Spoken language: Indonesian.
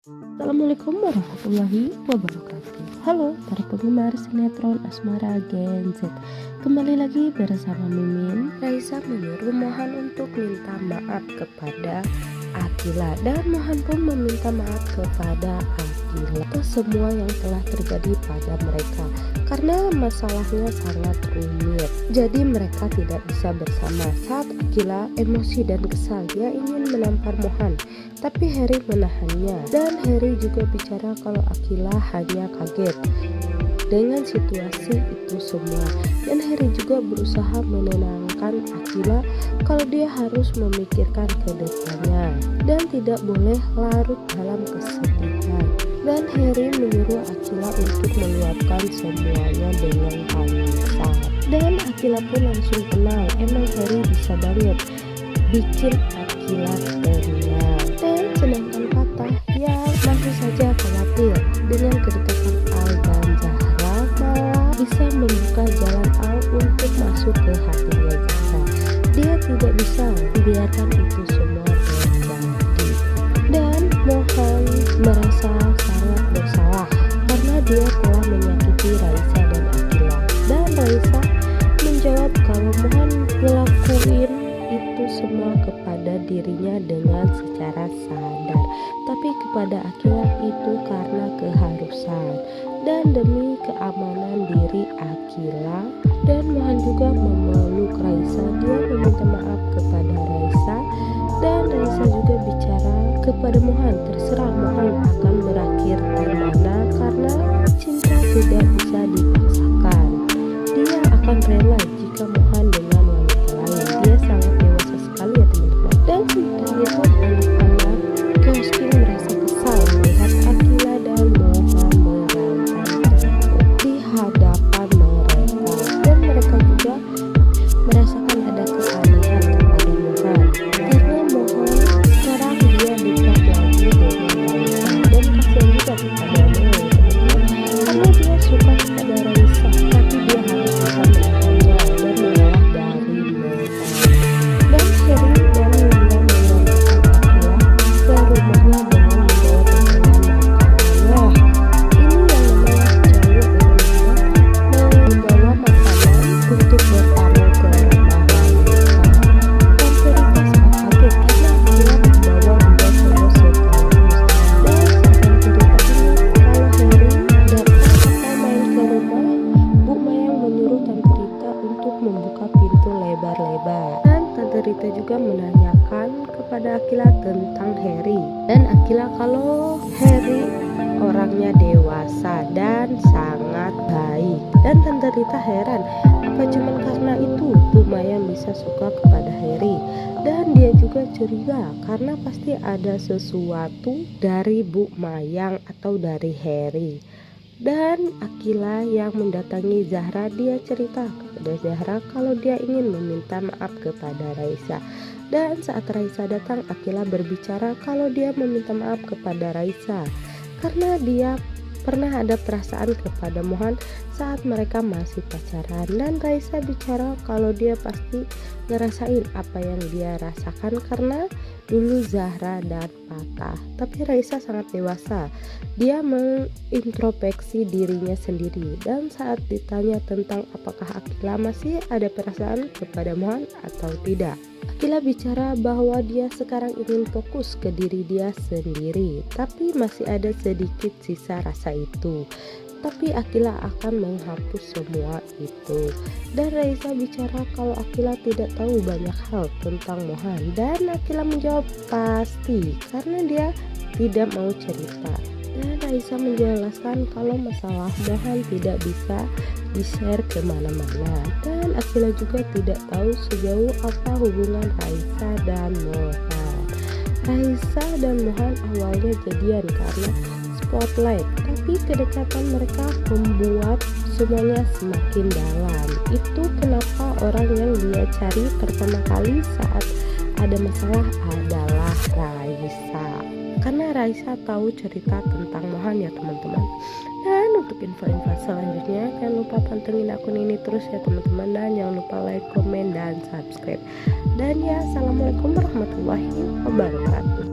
Assalamualaikum warahmatullahi wabarakatuh. Halo para penggemar sinetron Asmara Gen Z. Kembali lagi bersama Mimin. Raisa menyuruh Mohan untuk minta maaf kepada Akila, dan Mohan pun meminta maaf kepada Akila atas semua yang telah terjadi pada mereka, karena masalahnya sangat rumit. Jadi mereka tidak bisa bersama. Saat Akila emosi dan kesal, dia ingin menampar Mohan, tapi Harry menahannya, dan Harry juga bicara kalau Akila hanya kaget dengan situasi itu semua, dan Harry juga berusaha menenangkan Akila kalau dia harus memikirkan ke depannya dan tidak boleh larut dalam kesedihan. Dan Harry menyuruh Akila untuk meluapkan semuanya dengan Raisa, dan Akila pun langsung kenal, emang Harry bisa banget bikin Akila tenang. Dan sedangkan Fatah ya masih saja khawatir dengan kedekatan Al dan Zahra, malah bisa membuka jalan Al untuk masuk ke hatinya Zahra. Dia tidak bisa membiarkan itu semua terjadi. Dan Mohan merasa sangat bersalah karena dia telah menyakiti Raisa dan Akila. Dan Raisa menjawab kalau Mohan ngelakuin itu semua kepada dirinya dengan secara sadar, tapi kepada Akila itu karena keharusan dan demi keamanan diri Akila. Dan Mohan juga memeluk Raisa, dia meminta maaf kepada Raisa, dan Raisa juga bicara kepada Mohan, terserah Mohan akan berakhir di mana, karena cinta tidak bisa dipaksakan. Dia akan rela jika Mohan dengan wanita lain. Dia sangat dewasa sekali ya teman-teman. Dan sementara itu anak-anak Keuskin merasa kesal melihat Akila dan Mohan berantem di hadapan mereka, dan mereka juga merasakan ada keanehan kepada Mohan, karena Mohan sekarang dia dekat lagi dengan Raisa, dan kasihan juga kepada Mohan karena dia suka kepada Raisa, tapi dia harus bisa menahannya dan mengalah dari Mohan. Dan Harry dan William mengantarkan Akila ke rumahnya dengan membawa pesanan makanan. Ini yang namanya cowok membawa makanan untuk bertamu ke rumah Raisa. Dan Cerita sangat kaget karena Akila membawa dua cowok sekaligus. Dan singkat cerita ini, kalau Harry datang atau main ke rumah, Bu Mayang menyuruh Tante Rita untuk membuka pintu lebar-lebar. Dan Tante Rita juga menanyakan kepada Akila tentang Harry, dan Akila kalau Harry orangnya dewasa dan sangat baik. Dan Tante Rita heran, apa cuman karena itu Bu Mayang bisa suka kepada Harry. Dan dia juga curiga karena pasti ada sesuatu dari Bu Mayang atau dari Harry. Dan Akila yang mendatangi Zahra, dia cerita kepada Zahra kalau dia ingin meminta maaf kepada Raisa. Dan saat Raisa datang, Akila berbicara kalau dia meminta maaf kepada Raisa karena dia pernah ada perasaan kepada Mohan saat mereka masih pacaran. Dan Raisa bicara kalau dia pasti ngerasain apa yang dia rasakan karena dulu Zahra dan Fatah. Tapi Raisa sangat dewasa, dia mengintrospeksi dirinya sendiri. Dan saat ditanya tentang apakah Akila masih ada perasaan kepada Mohan atau tidak, Akila bicara bahwa dia sekarang ingin fokus ke diri dia sendiri, tapi masih ada sedikit sisa rasa itu. Tapi Akila akan menghapus semua itu. Dan Raisa bicara kalau Akila tidak tahu banyak hal tentang Mohan, dan Akila menjawab pasti karena dia tidak mau cerita. Dan Raisa menjelaskan kalau masalah Mohan tidak bisa di-share kemana-mana, dan Akila juga tidak tahu sejauh apa hubungan Raisa dan Mohan. Raisa dan Mohan awalnya jadian karena spotlight, tapi kedekatan mereka membuat semuanya semakin dalam. Itu kenapa orang yang dia cari pertama kali saat ada masalah adalah Raisa, karena Raisa tahu cerita tentang Mohan ya teman-teman. Dan untuk info-info selanjutnya jangan lupa pantengin akun ini terus ya teman-teman, dan jangan lupa like, komen, dan subscribe. Dan ya, assalamualaikum warahmatullahi wabarakatuh.